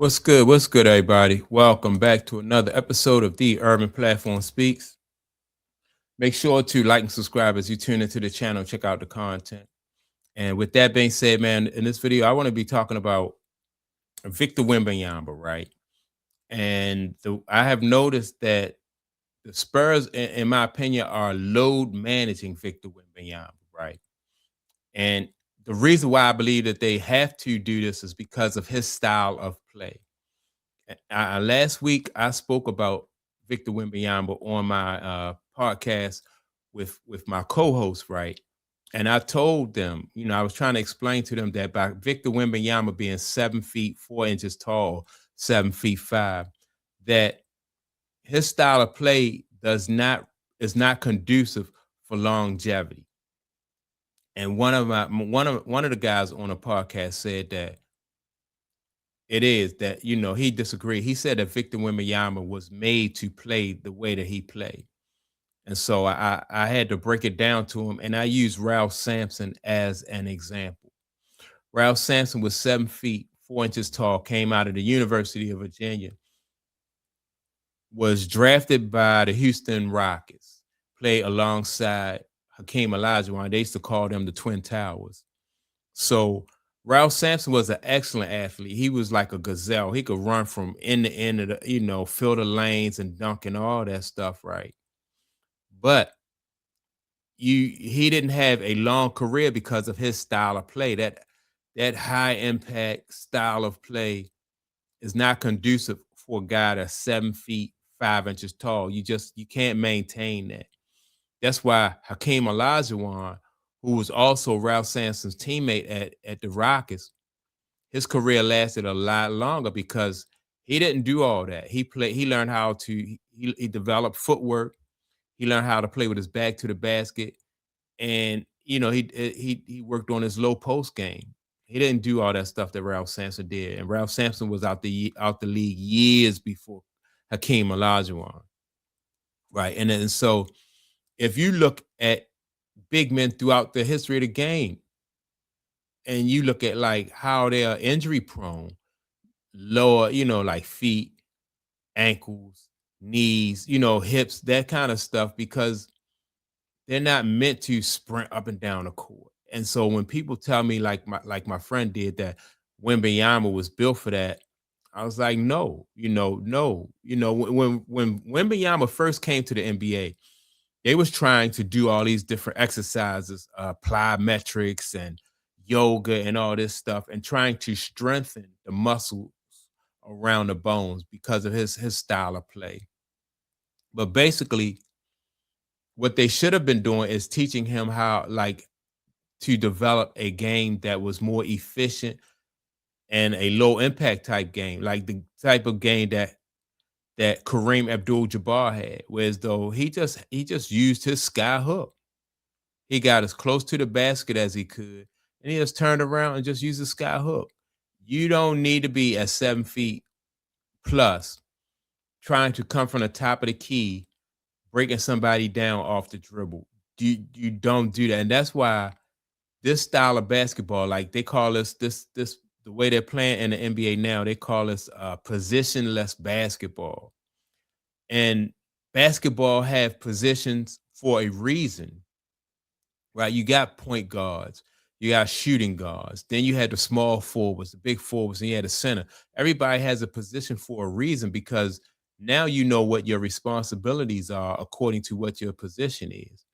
What's good? What's good, everybody? Welcome back to another episode of The Urban Platform Speaks. Make sure to like and subscribe as you tune into the channel, check out the content. And with that being said, man, in this video, I want to be talking about Victor Wembanyama, right? And I have noticed that the Spurs, in my opinion, are load managing Victor Wembanyama, right? And the reason why I believe that they have to do this is because of his style of play. Last week I spoke about Victor Wembanyama on my podcast with my co-host, right? And I told them, I was trying to explain to them that by Victor Wembanyama being 7 feet 4 inches tall, 7 feet 5, that his style of play is not conducive for longevity. And one of the guys on the podcast said that it is that, he disagreed. He said that Victor Wembanyama was made to play the way that he played. And so I had to break it down to him, and I used Ralph Sampson as an example. Ralph Sampson was 7 feet 4 inches tall, came out of the University of Virginia, was drafted by the Houston Rockets, played alongside Hakeem Olajuwon. They used to call them the Twin Towers. So Ralph Sampson was an excellent athlete. He was like a gazelle. He could run from end to end of the, fill the lanes and dunk and all that stuff, right? But he didn't have a long career because of his style of play. That high impact style of play is not conducive for a guy that's 7 feet 5 inches tall. You can't maintain that. That's why Hakeem Olajuwon, who was also Ralph Sampson's teammate at the Rockets, his career lasted a lot longer because he didn't do all that. He learned how to he developed footwork. He learned how to play with his back to the basket, and he worked on his low post game. He didn't do all that stuff that Ralph Sampson did, and Ralph Sampson was out the league years before Hakeem Olajuwon, right? And so if you look at big men throughout the history of the game, and you look at like how they are injury prone, lower, like feet, ankles, knees, hips, that kind of stuff, because they're not meant to sprint up and down the court. And so when people tell me like my friend did that Wembanyama was built for that, I was like, no, no. When Wembanyama first came to the NBA, they was trying to do all these different exercises, plyometrics and yoga and all this stuff, and trying to strengthen the muscles around the bones because of his style of play. But basically, what they should have been doing is teaching him how to develop a game that was more efficient and a low impact type game, like the type of game that Kareem Abdul-Jabbar had, whereas though he just used his sky hook. He got as close to the basket as he could, and he just turned around and just used the sky hook. You don't need to be at 7 feet plus trying to come from the top of the key, breaking somebody down off the dribble. You don't do that. And that's why this style of basketball, like they call this the way they're playing in the NBA now, they call this positionless basketball. And basketball have positions for a reason, right? You got point guards, you got shooting guards, then you had the small forwards, the big forwards, and you had the center. Everybody has a position for a reason, because now you know what your responsibilities are according to what your position is.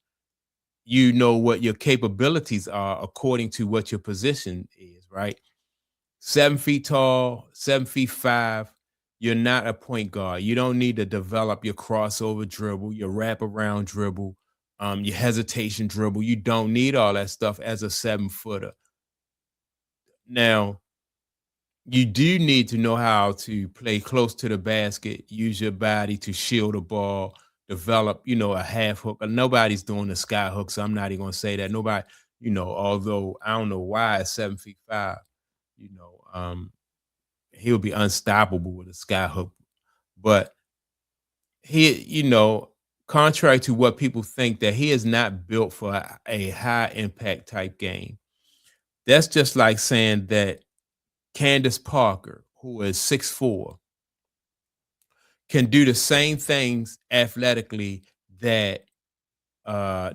You know what your capabilities are according to what your position is, right? 7 feet tall, 7 feet 5. You're not a point guard. You don't need to develop your crossover dribble, your wraparound dribble, your hesitation dribble. You don't need all that stuff as a 7-footer. Now, you do need to know how to play close to the basket, use your body to shield the ball, develop, a half hook. Nobody's doing the sky hook, so I'm not even gonna say that. Nobody, although I don't know why at 7 feet 5, you know, um, he'll be unstoppable with a sky hook. But he, contrary to what people think, that he is not built for a high impact type game. That's just like saying that Candace Parker who is 6'4", can do the same things athletically that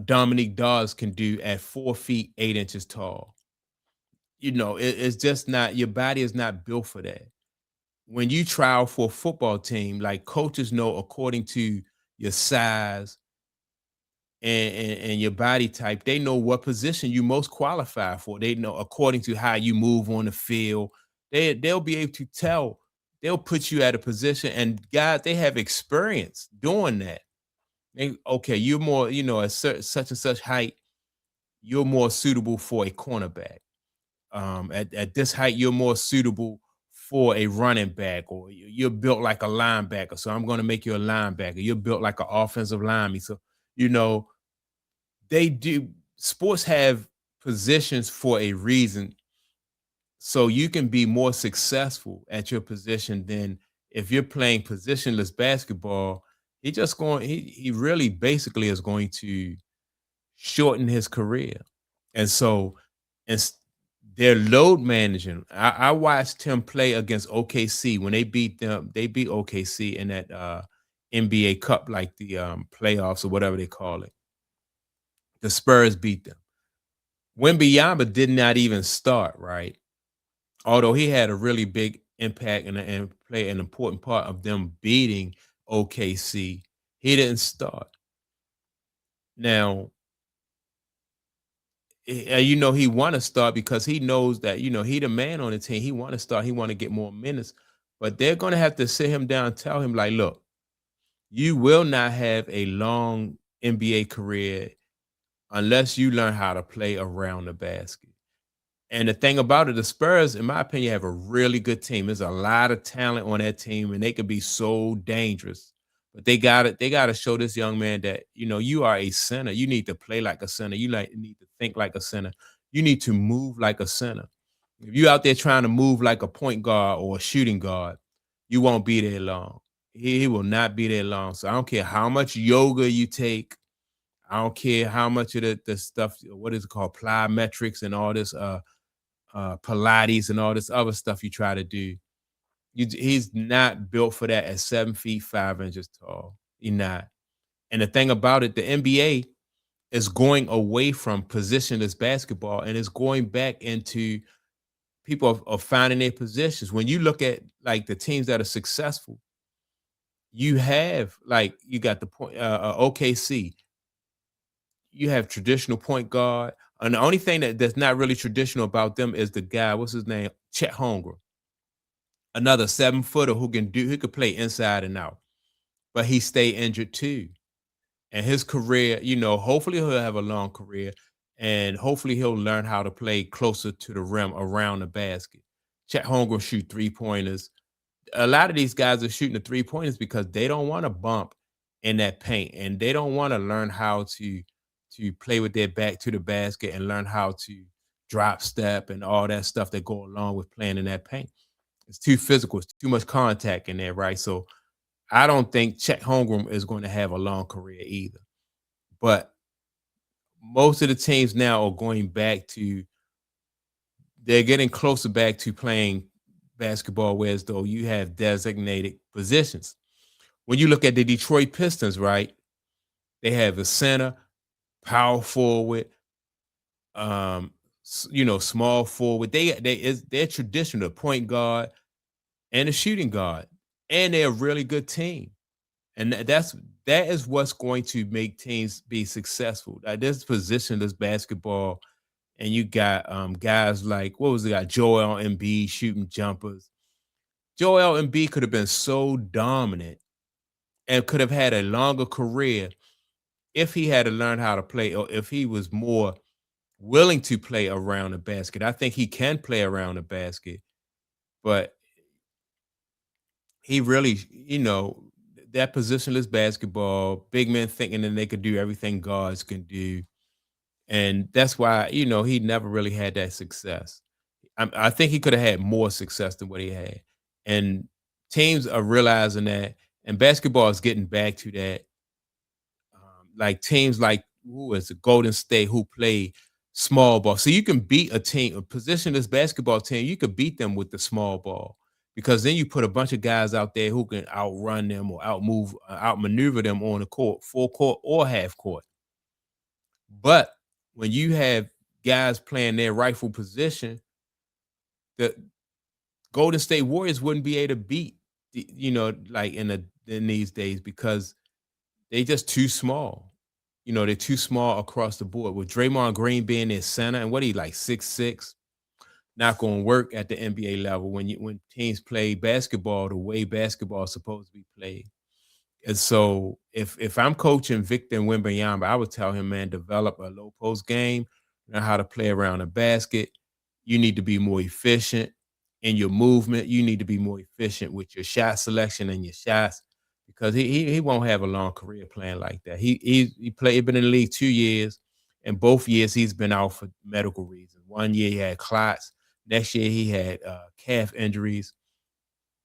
Dominique Dawes can do at 4 feet 8 inches tall. It's just not, your body is not built for that. When you trial for a football team, like, coaches know according to your size and your body type, they know what position you most qualify for. They know according to how you move on the field. They'll be able to tell. They'll put you at a position, and guys, they have experience doing that. Okay, you're more, at such and such height, you're more suitable for a cornerback. At this height, you're more suitable for a running back, or you're built like a linebacker. So I'm going to make you a linebacker. You're built like an offensive lineman. So, you know, they do, sports have positions for a reason. So you can be more successful at your position than if you're playing positionless basketball. He really basically is going to shorten his career. And so, it's they're load managing. I watched him play against OKC when they beat OKC in that NBA Cup, like the playoffs or whatever they call it. The Spurs beat them. Wembanyama did not even start, right? Although he had a really big impact and play an important part of them beating OKC, he didn't start. Now, he want to start because he knows that, he the man on the team. He want to start. He want to get more minutes, but they're going to have to sit him down and tell him, like, look, you will not have a long NBA career unless you learn how to play around the basket. And the thing about it, the Spurs, in my opinion, have a really good team. There's a lot of talent on that team, and they could be so dangerous. But they gotta show this young man that, you are a center. You need to play like a center. Need to think like a center. You need to move like a center. If you out there trying to move like a point guard or a shooting guard, you won't be there long. He will not be there long. So I don't care how much yoga you take. I don't care how much of the stuff, what is it called, plyometrics and all this Pilates and all this other stuff you try to do. He's not built for that at 7 feet 5 inches tall. He's not. And the thing about it, the NBA is going away from positionless basketball and is going back into people are finding their positions. When you look at, like, the teams that are successful, you have, like, you got the point OKC. You have traditional point guard, and the only thing that's not really traditional about them is the guy. What's his name? Chet Holmgren, another 7 footer who could play inside and out, but he stay injured too. And his career, hopefully he'll have a long career, and hopefully he'll learn how to play closer to the rim around the basket. Chet Holmgren shoot 3 pointers. A lot of these guys are shooting the 3 pointers because they don't want to bump in that paint, and they don't want to learn how to play with their back to the basket and learn how to drop step and all that stuff that go along with playing in that paint. It's too physical. It's too much contact in there, right? So I don't think Chet Holmgren is going to have a long career either. But most of the teams now are going back to, they're getting closer back to playing basketball, whereas though you have designated positions. When you look at the Detroit Pistons, right, they have a center, power forward, small forward. They're traditional point guard and a shooting guard, and they're a really good team. And that is what's going to make teams be successful. This positionless basketball, and you got guys like, what was the guy, Joel Embiid shooting jumpers. Joel Embiid could have been so dominant and could have had a longer career if he had to learn how to play, or if he was more willing to play around the basket. I think he can play around the basket, but he really, that positionless basketball, big men thinking that they could do everything guards can do. And that's why, he never really had that success. I think he could have had more success than what he had. And teams are realizing that, and basketball is getting back to that. Like teams like, who is it, Golden State, who play small ball. So you can beat a team, a positionless basketball team, you could beat them with the small ball because then you put a bunch of guys out there who can outrun them or outmaneuver them on the court, full court or half court. But when you have guys playing their rightful position, the Golden State Warriors wouldn't be able to beat, like in these days because they just too small. They're too small across the board. With Draymond Green being their center, and what he like 6'6", not going to work at the NBA level when teams play basketball the way basketball is supposed to be played. And so if I'm coaching Victor Wembanyama, I would tell him, man, develop a low post game, learn how to play around the basket. You need to be more efficient in your movement. You need to be more efficient with your shot selection and your shots because he won't have a long career playing like that. He been in the league 2 years, and both years he's been out for medical reasons. 1 year he had clots. Next year he had calf injuries.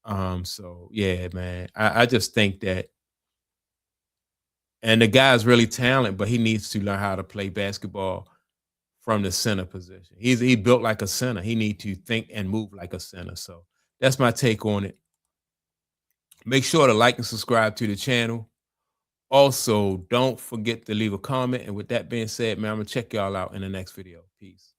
So yeah, man, I just think that, and the guy's really talented, but he needs to learn how to play basketball from the center position. He built like a center. He needs to think and move like a center. So that's my take on it. Make sure to like and subscribe to the channel. Also, don't forget to leave a comment. And with that being said, man, I'm gonna check y'all out in the next video. Peace.